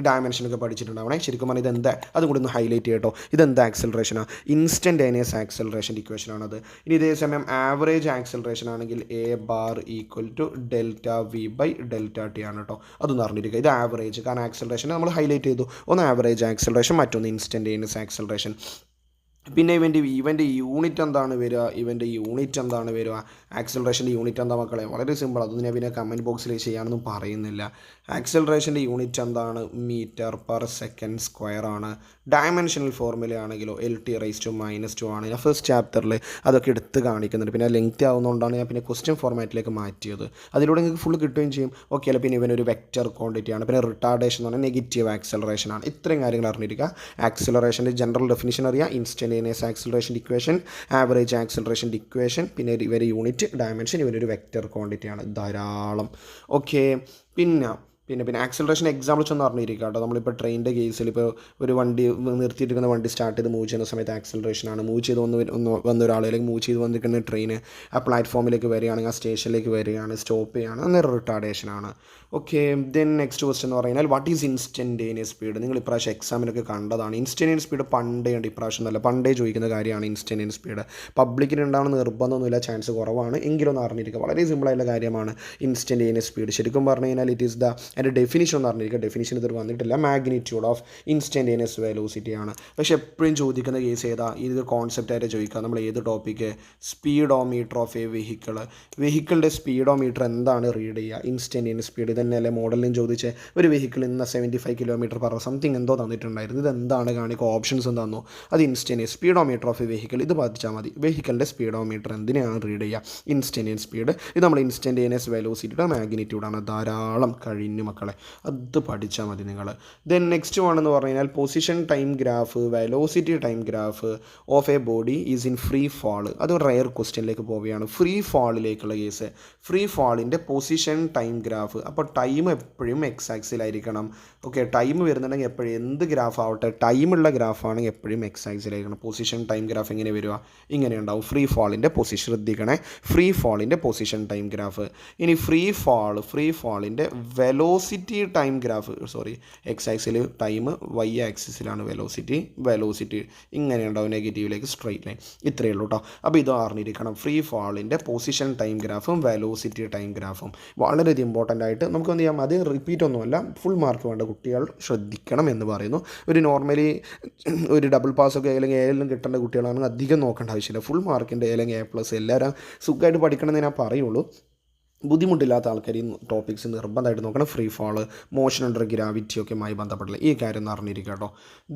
ഡയമെൻഷനൊക്കെ പഠിച്ചിട്ടുണ്ടാവണേ. ശരിക്കും പറഞ്ഞാൽ ഇതെന്താ, അതും കൂടി ഒന്ന് ഹൈലൈറ്റ് ചെയ്യട്ടോ. ഇതെന്താ ആക്സിലറേഷനാണ്, ഇൻസ്റ്റൻറ്റേനിയസ് ആക്സിലറേഷൻ്റെ ഇക്വേഷനാണത്. ഇനി ഇതേ സമയം ആവറേജ് ആക്സിലറേഷൻ ആണെങ്കിൽ a⁻Δv/Δt ആണ് കേട്ടോ. അതൊന്ന് അറിഞ്ഞിരിക്കുക. ഇത് ആവറേജ്, കാരണം ആക്സിലറേഷൻ നമ്മൾ ഹൈലൈറ്റ് ചെയ്തു. ഒന്ന് ആവറേജ് ആക്സിലറേഷൻ, മറ്റൊന്ന് ഇൻസ്റ്റൻറ്റേനിയസ് ആക്സിലറേഷൻ. പിന്നെ ഇവൻ്റെ യൂണിറ്റ് എന്താണ് വരിക, ആക്സിലറേഷൻ്റെ യൂണിറ്റ് എന്താ മക്കളെ, വളരെ സിമ്പിൾ. അതൊന്നും ഞാൻ പിന്നെ കമൻറ്റ് ബോക്സിൽ ചെയ്യാനൊന്നും പറയുന്നില്ല. ആക്സിലറേഷൻ്റെ യൂണിറ്റ് എന്താണ്, m/s² ആണ്. ഡയമെൻഷണൽ ഫോർമുല ആണെങ്കിലോ LT⁻² ആണ്. ഞാൻ ഫസ്റ്റ് ചാപ്റ്ററിൽ അതൊക്കെ എടുത്ത് കാണിക്കുന്നുണ്ട്. പിന്നെ ലെങ്തി ആവുന്നതുകൊണ്ടാണ് ഞാൻ പിന്നെ ക്വസ്റ്റ്യൻ ഫോർമാറ്റിലേക്ക് മാറ്റിയത്. അതിലൂടെ നിങ്ങൾക്ക് ഫുൾ കിട്ടുകയും ചെയ്യും. ഓക്കെ അല്ല. പിന്നെ ഇവനൊരു വെക്റ്റർ ക്വാണ്ടിറ്റി ആണ്. പിന്നെ റിട്ടാർഡേഷൻ എന്ന് പറഞ്ഞാൽ നെഗറ്റീവ് ആക്സിലറേഷൻ ആണ്. ഇത്രയും കാര്യങ്ങൾ അറിഞ്ഞിരിക്കുക. ആക്സിലറേഷൻ്റെ ജനറൽ ഡെഫിനിഷൻ അറിയാം, ഇൻസ്റ്റൻറ്റേനിയസ് ആക്സിലറേഷൻ്റെ ഇക്വേഷൻ, ആവറേജ് ആക്സിലറേഷൻ്റെ ഇക്വേഷൻ, പിന്നെ ഇവരെ യൂണിറ്റ്, ഡയമെൻഷൻ, ഇവരൊരു വെക്റ്റർ ക്വാണ്ടിറ്റിയാണ്. ധാരാളം. ഓക്കെ. പിന്നെ ആക്സിലറേഷൻ എക്സാമ്പിൾസ് ഒന്ന് അറിഞ്ഞിരിക്കുക കേട്ടോ. നമ്മളിപ്പോൾ ട്രെയിനിൻ്റെ കേസിൽ ഇപ്പോൾ ഒരു വണ്ടി നിർത്തിയിരിക്കുന്ന വണ്ടി സ്റ്റാർട്ട് ചെയ്ത് മൂവ് ചെയ്യുന്ന സമയത്ത് ആക്സിലറേഷനാണ്. മൂവ് ചെയ്ത് വന്ന ഒരാൾ, അല്ലെങ്കിൽ മൂവ് ചെയ്ത് വന്നിരിക്കുന്ന ട്രെയിൻ ആ പ്ലാറ്റ്ഫോമിലേക്ക് വരികയാണെങ്കിൽ, ആ സ്റ്റേഷനിലേക്ക് വരികയാണ്, സ്റ്റോപ്പ് ചെയ്യുകയാണ്, അന്നേരം റിട്ടാർഡേഷനാണ്. ഓക്കെ. ദെൻ നെക്സ്റ്റ് ക്വസ്റ്റ്യൻ എന്ന് പറഞ്ഞാൽ വാട്ട് ഈസ് ഇൻസ്റ്റൻറ്റേനിയസ് സ്പീഡ്. നിങ്ങൾ ഇപ്രാവശ്യം എക്സാമിനൊക്കെ കണ്ടതാണ്. ഇൻസ്റ്റൻറ്റേനിയസ് സ്പീഡ് പണ്ടേ ഉണ്ട്, ഇപ്രാവശ്യം നല്ല പണ്ടേ ചോദിക്കുന്ന കാര്യമാണ് ഇൻസ്റ്റൻറ്റേനിയസ് സ്പീഡ്. പബ്ലിക്കിന് ഉണ്ടാവുന്ന നിർബന്ധമൊന്നുമില്ല, ചാൻസ് കുറവാണ്, എങ്കിലും ഒന്ന് അറിഞ്ഞിരിക്കുക. വളരെ സിമ്പിളായിട്ടുള്ള കാര്യമാണ് ഇൻസ്റ്റൻറ്റേനിയസ് സ്പീഡ്. ശരിക്കും പറഞ്ഞു കഴിഞ്ഞാൽ ഇറ്റ് ഈസ് അതിൻ്റെ ഡെഫിനിഷൻ ഒന്ന് അറിഞ്ഞിരിക്കുക. ഡെഫിനിഷൻ ഇതൊരു വന്നിട്ടില്ല. മാഗ്നിറ്റ്യൂഡ് ഓഫ് ഇൻസ്റ്റൻറ്റേനിയസ് വെലോസിറ്റി ആണ്. പക്ഷേ എപ്പോഴും ചോദിക്കുന്ന കേസ് ഏതാ, ഇത് കോൺസെപ്റ്റായിട്ട് ചോദിക്കുക. നമ്മൾ ഏത് ടോപ്പിക്ക്, സ്പീഡോമീറ്റർ ഓഫ് എ വെഹിക്കിളിൻ്റെ സ്പീഡോമീറ്റർ എന്താണ് റീഡ് ചെയ്യുക, ഇൻസ്റ്റൻറ്റേനിയസ് സ്പീഡ്. ഇതന്നെയല്ലേ മോഡലിനും ചോദിച്ച് ഒരു വെഹിക്കിൾ ഇന്ന് 75 km/h സംതിങ് എന്തോ തന്നിട്ടുണ്ടായിരുന്നു. ഇതെന്താണ് കാണിക്കുക, ഓപ്ഷൻസ് തന്നു. അത് instantaneous speedometer of A vehicle. ഇത് പഠിച്ചാൽ മതി. വെഹിക്കിളിൻ്റെ സ്പീഡോമീറ്റർ എന്തിനാണ് റീഡ് ചെയ്യുക, ഇൻസ്റ്റൻറ്റേനിയസ് സ്പീഡ്. ഇത് നമ്മൾ ഇൻസ്റ്റൻറ്റേനിയസ് വെലോസിറ്റിയുടെ മാഗ്നിറ്റ്യൂഡാണ്. ധാരാളം കഴിഞ്ഞു മക്കളെ, അത് പഠിച്ചാൽ മതി നിങ്ങൾ. ദെൻ നെക്സ്റ്റ് വേണമെന്ന് പറഞ്ഞു കഴിഞ്ഞാൽ position time graph, velocity time graph of a body is in free fall. അത് റെയർ ക്വസ്റ്റ്യനിലേക്ക് പോവുകയാണ്. ഫ്രീ ഫാളിലേക്കുള്ള കേസ്, ഫ്രീ ഫാളിൻ്റെ പൊസിഷൻ ടൈം ഗ്രാഫ്. അപ്പോൾ ടൈം എപ്പോഴും എക്സ് ആക്സിലായിരിക്കണം. ഓക്കെ. ടൈം വരുന്നുണ്ടെങ്കിൽ എപ്പോഴും എന്ത് ഗ്രാഫ് ആവട്ടെ, ടൈമുള്ള ഗ്രാഫാണെങ്കിൽ എപ്പോഴും എക്സ് ആക്സിലായിരിക്കണം. പൊസിഷൻ ടൈം ഗ്രാഫ് എങ്ങനെ വരിക, ഇങ്ങനെ ഉണ്ടാവും. ഫ്രീ ഫാളിൻ്റെ പൊസിഷൻ ശ്രദ്ധിക്കണേ, ഫ്രീ ഫാളിൻ്റെ പൊസിഷൻ ടൈം ഗ്രാഫ്. ഇനി ഫ്രീ ഫാളിൻ്റെ velocity time graph, x axis time, Y ആക്സിസിലാണ് velocity ഇങ്ങനെ ഉണ്ടാവും, നെഗറ്റീവിലേക്ക് സ്ട്രൈറ്റ് ലൈൻ. ഇത്രയേ ഉള്ളൂ കേട്ടോ. അപ്പോൾ ഇത് അറിഞ്ഞിരിക്കണം. ഫ്രീ ഫാളിൻ്റെ പൊസിഷൻ ടൈം ഗ്രാഫും വെലോസിറ്റി ടൈം ഗ്രാഫും വളരെയധികം ഇമ്പോർട്ടൻ്റ് ആയിട്ട് നമുക്ക് എന്ത് ചെയ്യാം, അത് റിപ്പീറ്റ് ഒന്നുമല്ല, ഫുൾ മാർക്ക് വേണ്ട കുട്ടികൾ ശ്രദ്ധിക്കണം എന്ന് പറയുന്നു. ഒരു നോർമലി ഒരു ഡബിൾ പാസ്സൊക്കെ അല്ലെങ്കിൽ എല്ലാം കിട്ടേണ്ട കുട്ടികളാണെങ്കിൽ അധികം നോക്കേണ്ട ആവശ്യമില്ല. ഫുൾ മാർക്കിൻ്റെ അല്ലെങ്കിൽ A+ എല്ലാവരും സുഖമായിട്ട് പഠിക്കണമെന്ന് ഞാൻ പറയുള്ളൂ. ബുദ്ധിമുട്ടില്ലാത്ത ആൾക്കാർ ഈ ടോപ്പിക്സ് നിർബന്ധമായിട്ട് നോക്കണം. Free fall, motion under gravity ഒക്കെയുമായി ബന്ധപ്പെട്ടില്ല ഈ കാര്യം ഒന്ന് അറിഞ്ഞിരിക്കുക കേട്ടോ.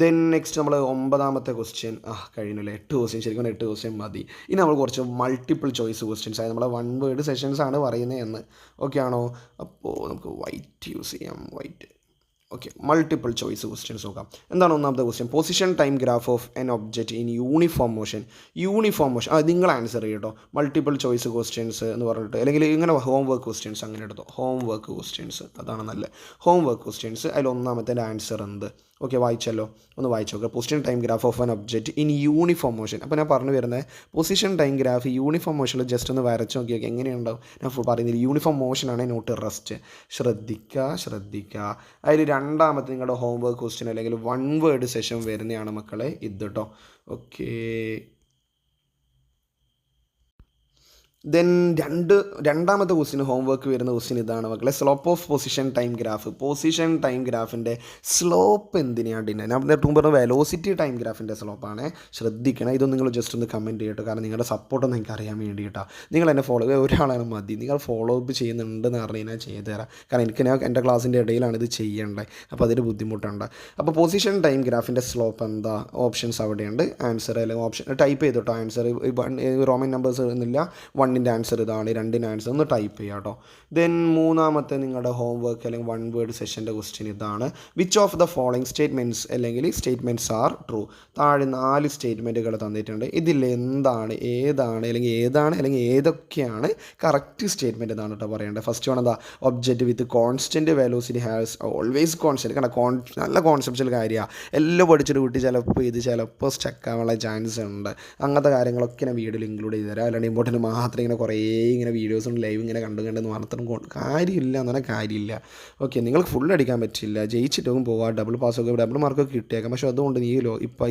ദെൻ നെക്സ്റ്റ് നമ്മൾ 9ാമത്തെ ക്വസ്റ്റ്യൻ കഴിഞ്ഞില്ലേ. 8 ക്വസ്റ്റ്യൻ, ശരിക്കും 8 ക്വസ്റ്റ്യൻ മതി. ഇനി നമ്മൾ കുറച്ച് മൾട്ടിപ്പിൾ ചോയ്സ് ക്വസ്റ്റ്യൻസ് ആയി നമ്മളെ 1 വേർഡ് സെഷൻസ് ആണ് പറയുന്നത് എന്ന്. ഓക്കെ ആണോ? അപ്പോൾ നമുക്ക് വൈറ്റ് യൂസ് ചെയ്യാം. White. Okay. Multiple choice questions നോക്കാം. എന്താണ് ഒന്നാമത്തെ question? Position time graph of N object in uniform motion. അത് നിങ്ങൾ ആൻസർ ചെയ്യട്ടോ. മൾട്ടിപ്പിൾ ചോയ്സ് ക്വസ്റ്റ്യൻസ് എന്ന് പറഞ്ഞിട്ട്, അല്ലെങ്കിൽ ഇങ്ങനെ ഹോം വർക്ക് ക്വസ്റ്റ്യൻസ് അങ്ങനെ എടുത്തോ. ഹോം വർക്ക് ക്വസ്റ്റ്യൻസ് അതാണ് നല്ല. ഹോം വർക്ക് ക്വസ്റ്റ്യൻസ് അതിൽ ഒന്നാമത്തെ ആൻസർ എന്ത്? ഓക്കെ, വായിച്ചല്ലോ, ഒന്ന് വായിച്ചു നോക്കുക. Position time graph of an object in uniform motion. അപ്പോൾ ഞാൻ പറഞ്ഞു വരുന്നത് പൊസിഷൻ ടൈം ഗ്രാഫ് യൂണിഫോം മോഷനിൽ ജസ്റ്റ് ഒന്ന് വരച്ച് നോക്കിയൊക്കെ എങ്ങനെയുണ്ടാവും. ഞാൻ പറയുന്നത് യൂണിഫോം മോഷനാണ്, നോട്ട് റെസ്റ്റ്. ശ്രദ്ധിക്കുക. അതിൽ രണ്ടാമത്തെ നിങ്ങളുടെ ഹോം വർക്ക് ക്വസ്റ്റ്യൻ അല്ലെങ്കിൽ 1 വേർഡ് സെഷൻ വരുന്നതാണ് മക്കളെ ഇത് കേട്ടോ. ഓക്കേ. ദെൻ രണ്ടാമത്തെ ക്വസ്റ്റ്യൻ ഹോം വർക്ക് വരുന്ന ക്വസ്റ്റ്യൻ ഇതാണ് മക്കളെ. Slope of position time graph. Position time ഗ്രാഫിൻ്റെ സ്ലോപ്പ് എന്തിനാണ്? ഞാൻ നേരത്തെ പറഞ്ഞ വെലോസിറ്റി ടൈം ഗ്രാഫിൻ്റെ സ്ലോപ്പാണ്. ശ്രദ്ധിക്കണം. ഇതൊന്നും നിങ്ങൾ ജസ്റ്റ് ഒന്ന് കമൻറ്റ് ചെയ്യട്ടോ, കാരണം നിങ്ങളുടെ സപ്പോർട്ടൊന്നും എനിക്ക് അറിയാൻ വേണ്ടിയിട്ടാണ്. നിങ്ങൾ എന്നെ ഫോളോ ഒരാളാണ് മതി. നിങ്ങൾ ഫോളോ അപ്പ് ചെയ്യുന്നുണ്ടെന്ന് പറഞ്ഞു കഴിഞ്ഞാൽ ചെയ്തു തരാം. കാരണം ഞാൻ എൻ്റെ ക്ലാസ്സിൻ്റെ ഇടയിലാണ് ഇത് ചെയ്യേണ്ടത്, അപ്പോൾ അതിന് ബുദ്ധിമുട്ടുണ്ട്. അപ്പോൾ പൊസിഷൻ ടൈം ഗ്രാഫിൻ്റെ സ്ലോപ്പ് എന്താ? ഓപ്ഷൻസ് അവിടെയുണ്ട്. ആൻസർ അല്ലെങ്കിൽ ഓപ്ഷൻ ടൈപ്പ് ചെയ്തോട്ടോ. ആൻസർ റോമൻ നമ്പേഴ്സ് എന്നില്ല, 1 1ൻ്റെ ആൻസർ ഇതാണ്, 2ൻ്റെ ആൻസർ ഒന്ന് ടൈപ്പ് ചെയ്യുക കേട്ടോ. ദെൻ മൂന്നാമത്തെ നിങ്ങളുടെ ഹോം വർക്ക് അല്ലെങ്കിൽ 1 വേർഡ് സെഷൻ്റെ ക്വസ്റ്റ്യൻ ഇതാണ്. Which of the following statements അല്ലെങ്കിൽ സ്റ്റേറ്റ്മെൻറ്റ്സ് ആർ ട്രൂ. താഴെ 4 സ്റ്റേറ്റ്മെൻറ്റുകൾ തന്നിട്ടുണ്ട്. ഇതിൽ ഏതാണ് അല്ലെങ്കിൽ ഏതൊക്കെയാണ് കറക്റ്റ് സ്റ്റേറ്റ്മെൻറ്റ് എന്നാണ് കേട്ടോ പറയേണ്ടത്. ഫസ്റ്റ് വൺ എന്താ, object with constant velocity has always constant. കാരണം നല്ല കോൺസെപ്റ്റ്വൽ കാര്യമാണ്. എല്ലാം പഠിച്ചൊരു കുട്ടി ചിലപ്പോൾ സ്റ്റക്ക് ആവാനുള്ള ചാൻസ് ഉണ്ട്. അങ്ങനത്തെ കാര്യങ്ങളൊക്കെ ഞാൻ വീഡിയോയിൽ ഇൻക്ലൂഡ് ചെയ്ത് തരാം. അല്ലാണ്ട് ഇമ്പോർട്ടൻറ്റ് മാത്രം ഇങ്ങനെ കുറേ ഇങ്ങനെ വീഡിയോസും ലൈവ് ഇങ്ങനെ കണ്ടെന്ന് മാത്രം കാര്യമില്ല എന്ന് പറഞ്ഞാൽ കാര്യമില്ല. ഓക്കെ, നിങ്ങൾക്ക് ഫുൾ അടിക്കാൻ പറ്റില്ല, ജയിച്ചിട്ടും പോകാം, ഡബിൾ മാർക്കൊക്കെ കിട്ടിയേക്കാം. പക്ഷേ അതുകൊണ്ട് നീലോ ഇപ്പോൾ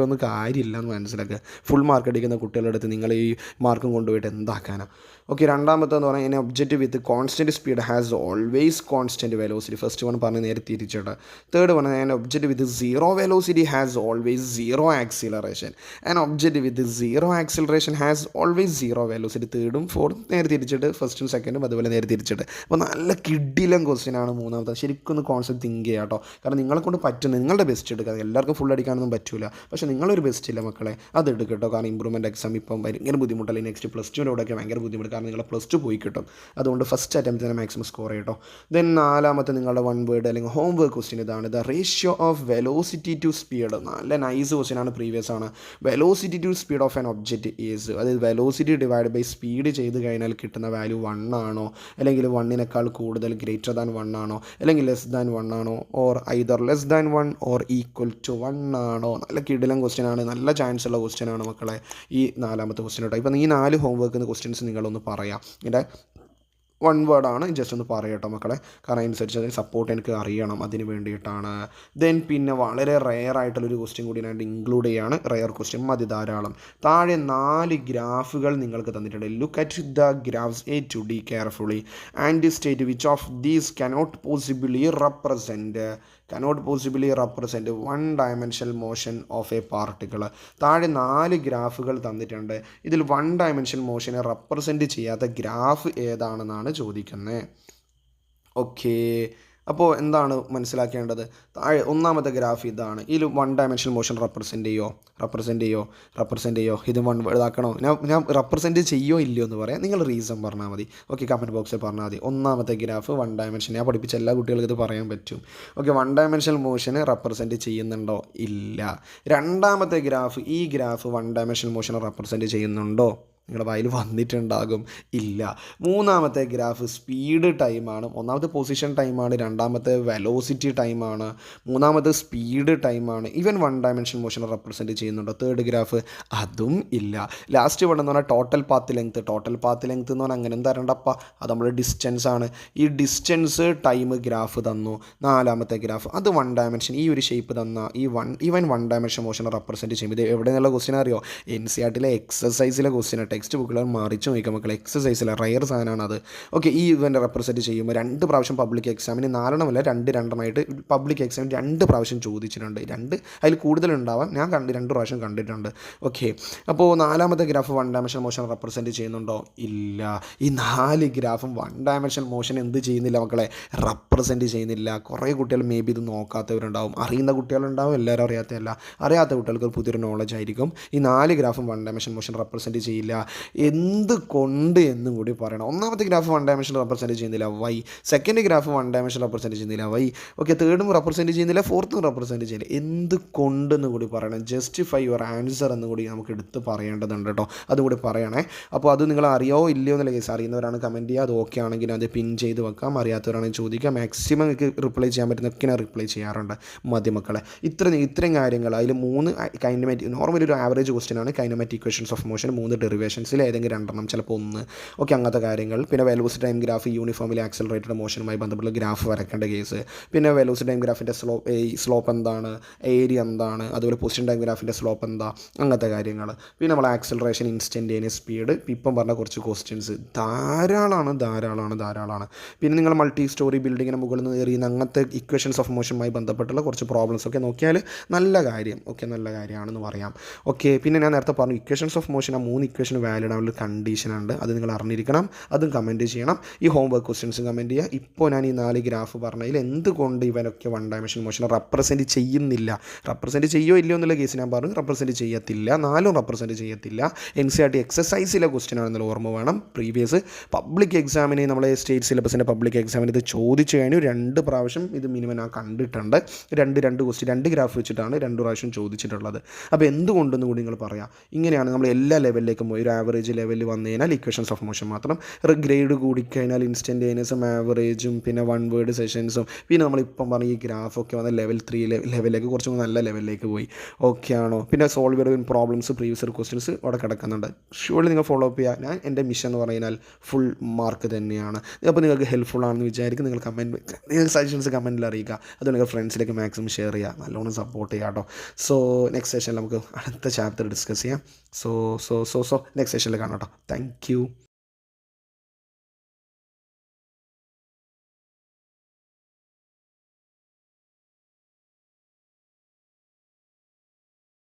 ഒന്നും കാര്യമില്ല എന്ന് മനസ്സിലാക്കുക. ഫുൾ മാർക്ക് അടിക്കുന്ന കുട്ടികളുടെ അടുത്ത് നിങ്ങൾ ഈ മാർക്കും കൊണ്ടുപോയിട്ട് എന്താക്കാനാണ്. ഓക്കെ, രണ്ടാമത്തെന്ന് പറഞ്ഞാൽ ഇനി object with constant speed has always constant velocity. First one പറഞ്ഞ് നേരെ തിരിച്ചിട്ട്. Third one an object with zero velocity has always zero acceleration. An object with zero acceleration has always zero velocity. തേർഡും ഫോർത്തും നേരെ തിരിച്ചിട്ട്, ഫസ്റ്റും സെക്കൻഡും അതുപോലെ നേരെ തിരിച്ചിട്ട്. അപ്പോൾ നല്ല കിഡിലും ക്വസ്റ്റ്യനാണ് മൂന്നാമത്തെ. ശരിക്കും ഒന്ന് കോൺസെപ്റ്റ് തിങ്ക് ചെയ്യുക കേട്ടോ. കാരണം നിങ്ങളെ കൊണ്ട് പറ്റുന്ന നിങ്ങളുടെ ബെസ്റ്റ് എടുക്കുക. എല്ലാവർക്കും ഫുൾ അടിക്കാനൊന്നും പറ്റില്ല. പക്ഷേ നിങ്ങളൊരു ബെസ്റ്റ് ഇല്ല മക്കളെ, അത് എടുക്കുക കേട്ടോ. കാരണം ഇമ്പ്രൂവ്മെൻറ്റ് എക്സാം ഇപ്പം ഭയങ്കര ബുദ്ധിമുട്ടല്ലേ. നെക്സ്റ്റ് പ്ലസ് ടുവിലൂടെയൊക്കെ ഭയങ്കര ബുദ്ധിമുട്ട്. കാരണം നിങ്ങളെ പ്ലസ് ടു പോയി കിട്ടും. അതുകൊണ്ട് ഫസ്റ്റ് അറ്റംപ്റ്റ് തന്നെ മാക്സിമം സ്കോർ ചെയ്യട്ടോ. ദെൻ നാലാമത്തെ നിങ്ങളുടെ 1 വേർഡ് അല്ലെങ്കിൽ ഹോം വർക്ക് ക്വസ്റ്റ്യൻ ഇതാണ്. The ratio of velocity to speed. നല്ല നൈസ് ക്വസ്റ്റ്യൻ ആണ്, പ്രീവിയസ് ആണ്. Velocity to speed of an object is, അതായത് വെലോസിറ്റി ഡിവൈഡ് ബൈ സ്പീഡ് ചെയ്ത് കഴിഞ്ഞാൽ കിട്ടുന്ന വാല്യൂ 1 ആണോ, അല്ലെങ്കിൽ 1 കൂടുതൽ ഗ്രേറ്റർ ദാൻ 1 ആണോ, അല്ലെങ്കിൽ ലെസ് ദാൻ 1 ആണോ, or either less than 1 or equal to 1 ആണോ. നല്ല കിടിലൻ ക്വസ്റ്റ്യൻ ആണ്, നല്ല ചാൻസ് ഉള്ള ക്വസ്റ്റ്യൻ ആണ് മക്കളെ ഈ നാലാമത്തെ ക്വസ്റ്റ്യൻ കേട്ടോ. ഇപ്പം ഈ 4 ഹോം വർക്കിൻ്റെ ക്വസ്റ്റ്യൻസ് നിങ്ങളൊന്ന് പറയാം. ഇതിൻ്റെ 1 വേർഡാണ്, ജസ്റ്റ് ഒന്ന് പറയട്ടോ മക്കളെ. കാരണം അനുസരിച്ച് അതിന് സപ്പോർട്ട് എനിക്ക് അറിയണം, അതിന് വേണ്ടിയിട്ടാണ്. ദെൻ പിന്നെ വളരെ റെയർ ആയിട്ടുള്ളൊരു ക്വസ്റ്റ്യൻ കൂടി ഞാൻ ഇൻക്ലൂഡ് ചെയ്യാണ്. റെയർ ക്വസ്റ്റ്യൻ മതി ധാരാളം. താഴെ 4 ഗ്രാഫുകൾ നിങ്ങൾക്ക് തന്നിട്ടുണ്ട്. Look at the graphs A to D carefully and state which of these cannot possibly represent 1-dimensional motion of a particle. താഴെ 4 ഗ്രാഫുകൾ തന്നിട്ടുണ്ട്. ഇതിൽ 1-dimensional മോഷനെ റെപ്രസെൻറ്റ് ചെയ്യാത്ത ഗ്രാഫ് ഏതാണെന്നാണ് ചോദിക്കുന്നത്. ഓക്കെ, അപ്പോൾ എന്താണ് മനസ്സിലാക്കേണ്ടത്? താഴെ ഒന്നാമത്തെ ഗ്രാഫ് ഇതാണ്. ഇതിൽ 1-dimensional മോഷൻ റെപ്രസെൻറ്റ് ചെയ്യോ. ഇത് 1 ഇതാക്കണോ? ഞാൻ റെപ്രസെൻറ്റ് ചെയ്യോ ഇല്ലയോ എന്ന് പറയാം. നിങ്ങൾ റീസൺ പറഞ്ഞാൽ മതി. ഓക്കെ, കമൻറ്റ് ബോക്സിൽ പറഞ്ഞാൽ മതി. ഒന്നാമത്തെ ഗ്രാഫ് 1 ഡയമെൻഷൻ. ഞാൻ പഠിപ്പിച്ച എല്ലാ കുട്ടികൾക്കും ഇത് പറയാൻ പറ്റും. ഓക്കെ, 1-dimensional മോഷനെ റെപ്രസെൻറ്റ് ചെയ്യുന്നുണ്ടോ? ഇല്ല. രണ്ടാമത്തെ ഗ്രാഫ്, ഈ ഗ്രാഫ് 1-dimensional മോഷനെ റെപ്രസെൻറ്റ് ചെയ്യുന്നുണ്ടോ? നിങ്ങളുടെ വായിൽ വന്നിട്ടുണ്ടാകും. ഇല്ല. മൂന്നാമത്തെ ഗ്രാഫ് സ്പീഡ് ടൈമാണ്. ഒന്നാമത്തെ പൊസിഷൻ ടൈമാണ്, രണ്ടാമത്തെ വെലോസിറ്റി ടൈമാണ്, മൂന്നാമത്തെ സ്പീഡ് ടൈമാണ്. ഈവൻ 1-dimensional മോഷനെ റെപ്രസെൻറ്റ് ചെയ്യുന്നുണ്ടോ? തേർഡ് ഗ്രാഫ് അതും ഇല്ല. ലാസ്റ്റ് വേണമെന്ന് പറഞ്ഞാൽ ടോട്ടൽ പാത്ത് ലെങ്ത്ത് എന്ന് പറഞ്ഞാൽ അങ്ങനെ എന്താ തരണ്ടപ്പ, അത് നമ്മുടെ ഡിസ്റ്റൻസ് ആണ്. ഈ ഡിസ്റ്റൻസ് ടൈം ഗ്രാഫ് തന്നു. നാലാമത്തെ ഗ്രാഫ് അത് 1-dimension, ഈ ഒരു ഷേപ്പ് തന്ന ഈവൻ 1-dimensional മോഷനെ റെപ്രസെൻറ്റ് ചെയ്യും. ഇത് എവിടെ നിന്നുള്ള ക്വസ്റ്റ്യൻ അറിയോ? NCERT എക്സസൈസിലെ question. ടെക്സ്റ്റ് ബുക്കിൽ മാറിച്ച് നോക്കാം മക്കൾ. എക്സസൈസിലെ റയർ സാധനമാണ് അത്. ഓക്കെ, ഈ ഇവൻ്റ് റെപ്രസെൻറ്റ് ചെയ്യുമ്പോൾ 2 പ്രാവശ്യം പബ്ലിക് എക്സാമിന് 4 രണ്ടെണ്ണമായിട്ട് പബ്ലിക് എക്സാമിന് 2 പ്രാവശ്യം ചോദിച്ചിട്ടുണ്ട്. 2 അതിൽ കൂടുതലുണ്ടാവാം. ഞാൻ 2 പ്രാവശ്യം കണ്ടിട്ടുണ്ട്. ഓക്കെ, അപ്പോൾ നാലാമത്തെ ഗ്രാഫ് 1-dimensional മോഷൻ റെപ്രസെൻറ്റ് ചെയ്യുന്നുണ്ടോ? ഇല്ല. ഈ 4 ഗ്രാഫും 1-dimensional മോഷൻ എന്ത് ചെയ്യുന്നില്ല മക്കളെ? റെപ്രസെൻറ്റ് ചെയ്യുന്നില്ല. കുറേ കുട്ടികൾ മേ ബി ഇത് നോക്കാത്തവരുണ്ടാവും, അറിയുന്ന കുട്ടികളുണ്ടാവും, എല്ലാവരും അറിയാത്ത കുട്ടികൾക്ക് പുതിയൊരു നോളജ് ആയിരിക്കും. ഈ 4 ഗ്രാഫും 1-dimensional മോഷൻ റെപ്രസെൻറ്റ് ചെയ്യില്ല. എന്തുകൊണ്ട് എന്നും കൂടി പറയണം. ഒന്നാമത്തെ ഗ്രാഫ് 1-dimensional റെപ്രസെൻറ്റ് ചെയ്യുന്നില്ല, why. Second graph 1-dimensional represent ചെയ്യുന്നില്ല, വൈ. ഓക്കെ, തേർഡും റെപ്രസെൻറ്റ് ചെയ്യുന്നില്ല, ഫോർത്തും റെപ്രസെൻറ്റ് ചെയ്യുന്നില്ല. എന്തുകൊണ്ടെന്ന് കൂടി പറയണം. ജസ്റ്റിഫൈ യുവർ ആൻസർ എന്ന് കൂടി നമുക്ക് എടുത്ത് പറയേണ്ടതുണ്ട് കേട്ടോ. അതും കൂടി പറയണേ. അപ്പോൾ അത് നിങ്ങൾ അറിയോ ഇല്ലയോ എന്നുള്ള കേസ്. അറിയുന്നവരാണ് കമൻറ്റ് ചെയ്യുക. അത് ഓക്കെ ആണെങ്കിൽ അത് പിൻ ചെയ്ത് വെക്കാം. അറിയാത്തവരാണെങ്കിൽ ചോദിക്കുക. മാക്സിമം എനിക്ക് റിപ്ലൈ ചെയ്യാൻ പറ്റുന്നതൊക്കെ ഞാൻ റിപ്ലൈ ചെയ്യാറുണ്ട്. മതി മക്കളെ. ഇത്രയും കാര്യങ്ങൾ. അതിൽ 3 കൈനമാറ്റിക്, നോർമലി ഒരു ആവറേജ് ക്വസ്റ്റ്യൻ ആണ്. കൈനമാറ്റിക് ഇക്വേഷൻസ് ഓഫ് മോഷൻ, 3 ഡെറിവേഷൻസിൽ ഏതെങ്കിലും 2 ചിലപ്പോൾ 1. ഓക്കെ, അങ്ങനത്തെ കാര്യങ്ങൾ. പിന്നെ velocity time graph, uniformly accelerated മോഷനുമായി ബന്ധപ്പെട്ട ഗ്രാഫ് വരക്കേണ്ട കേസ്. പിന്നെ വെലോസിറ്റി ടൈം ഗ്രാഫിൻ്റെ സ്ലോപ്പ് എന്താണ്, ഏരിയ എന്താണ്, അതുപോലെ പൊസിഷൻ ടൈം ഗ്രാഫിൻ്റെ സ്ലോപ്പ് എന്താ, അങ്ങനത്തെ കാര്യങ്ങൾ. പിന്നെ നമ്മൾ ആക്സലറേഷൻ, ഇൻസ്റ്റൻറ്റേനിയസ് സ്പീഡ്, ഇപ്പം പറഞ്ഞ കുറച്ച് ക്വസ്റ്റ്യൻസ് ധാരാളമാണ്. പിന്നെ നിങ്ങൾ മൾട്ടി സ്റ്റോറി ബിൽഡിങ്ങിന് മുകളിൽ നിന്ന് എറിയുന്ന അങ്ങനത്തെ ഇക്വേഷൻസ് ഓഫ് മോഷനുമായി ബന്ധപ്പെട്ടുള്ള കുറച്ച് പ്രോബ്ലംസ് ഒക്കെ നോക്കിയാൽ നല്ല കാര്യം. ഓക്കെ, നല്ല കാര്യമാണെന്ന് പറയാം. ഓക്കെ, പിന്നെ ഞാൻ നേരത്തെ പറഞ്ഞു ഇക്വേഷൻസ് ഓഫ് മോഷൻ, ആ 3 ഇക്വേഷൻ ഇക്വേഷൻ വാലിഡ് ആവുന്ന കണ്ടീഷൻ ഉണ്ട്, അത് നിങ്ങൾ അറിഞ്ഞിരിക്കണം. അതും കമൻറ്റ് ചെയ്യണം. ഈ ഹോം വർക്ക് ക്വസ്റ്റ്യൻസും കമൻറ്റ് ചെയ്യുക. ഇപ്പോൾ ഞാൻ ഈ 4 ഗ്രാഫ് പറഞ്ഞതിൽ എന്തുകൊണ്ട് ഇവനൊക്കെ വൺ ഡയമെൻഷൻ മോഷനെ റെപ്രസെൻറ്റ് ചെയ്യുന്നില്ല, റെപ്രസെൻറ്റ് ചെയ്യോ ഇല്ലയോ എന്നുള്ള കേസ് ഞാൻ പറഞ്ഞു. റെപ്രസെൻറ്റ് ചെയ്യത്തില്ല, 4 റെപ്രസെൻറ്റ് ചെയ്യത്തില്ല. NCERT എക്സസൈസിലെ ക്വസ്റ്റ്യൻ ആണെന്നുള്ള ഓർമ്മ വേണം. പ്രീവിയസ് പബ്ലിക് എക്സാമിന് നമ്മളെ സ്റ്റേറ്റ് സിലബസിൻ്റെ പബ്ലിക് എക്സാമിന് ഇത് ചോദിച്ചു കഴിഞ്ഞു 2 പ്രാവശ്യം. ഇത് മിനിമം ഞാൻ കണ്ടിട്ടുണ്ട്. 2 ക്വസ്റ്റ്യൻ 2 ഗ്രാഫ് വെച്ചിട്ടാണ് 2 പ്രാവശ്യം ചോദിച്ചിട്ടുള്ളത്. അപ്പോൾ എന്തുകൊണ്ടെന്ന് കൂടി നിങ്ങൾ പറയാം. ഇങ്ങനെയാണ് നമ്മൾ എല്ലാ ലെവലിലേക്കും പോയി. ഒരു ആവറേജ് ലെവലിൽ വന്നു കഴിഞ്ഞാൽ ഇക്വേഷൻസ് ഓഫ് മോഷൻ മാത്രം. ഗ്രേഡ് കൂടിക്കഴിഞ്ഞാൽ ഇൻസ്റ്റൻറ്റേനിയസും ആവറേജും പിന്നെ വൺ വേർഡ് സെഷൻസും പിന്നെ നമ്മളിപ്പം പറഞ്ഞ ഈ ഗ്രാഫൊക്കെ വന്ന ലെവൽ 3 ലെവലിലേക്ക് കുറച്ചും നല്ല ലെവലിലേക്ക് പോയി. ഓക്കെ ആണോ? പിന്നെ സോൾവ് ചെയ്ത പ്രോബ്ലംസ് പ്രീവിയസ് ക്വസ്റ്റ്യൻസ് അവിടെ കിടക്കുന്നുണ്ട്. ഷുവർലി നിങ്ങൾ ഫോളോ അപ്പ് ചെയ്യുക. ഞാൻ എൻ്റെ മിഷൻ എന്ന് പറഞ്ഞാൽ ഫുൾ മാർക്ക് തന്നെയാണ്. അപ്പോൾ നിങ്ങൾക്ക് ഹെൽപ്ഫുൾ ആണെന്ന് വിചാരിക്കും. നിങ്ങൾ നിങ്ങൾക്ക് സജഷൻസ് കമൻറ്റിൽ അറിയിക്കുക. അത് നിങ്ങൾ ഫ്രണ്ട്സിലേക്ക് മാക്സിമം ഷെയർ ചെയ്യുക. നല്ലോണം സപ്പോർട്ട് ചെയ്യുക കേട്ടോ. സോ നെക്സ്റ്റ് സെഷനിൽ നമുക്ക് അടുത്ത ചാപ്റ്റർ ഡിസ്കസ് ചെയ്യാം. സോ നെക്സ്റ്റ് സെഷനിൽ കാണാം കേട്ടോ. Thank you.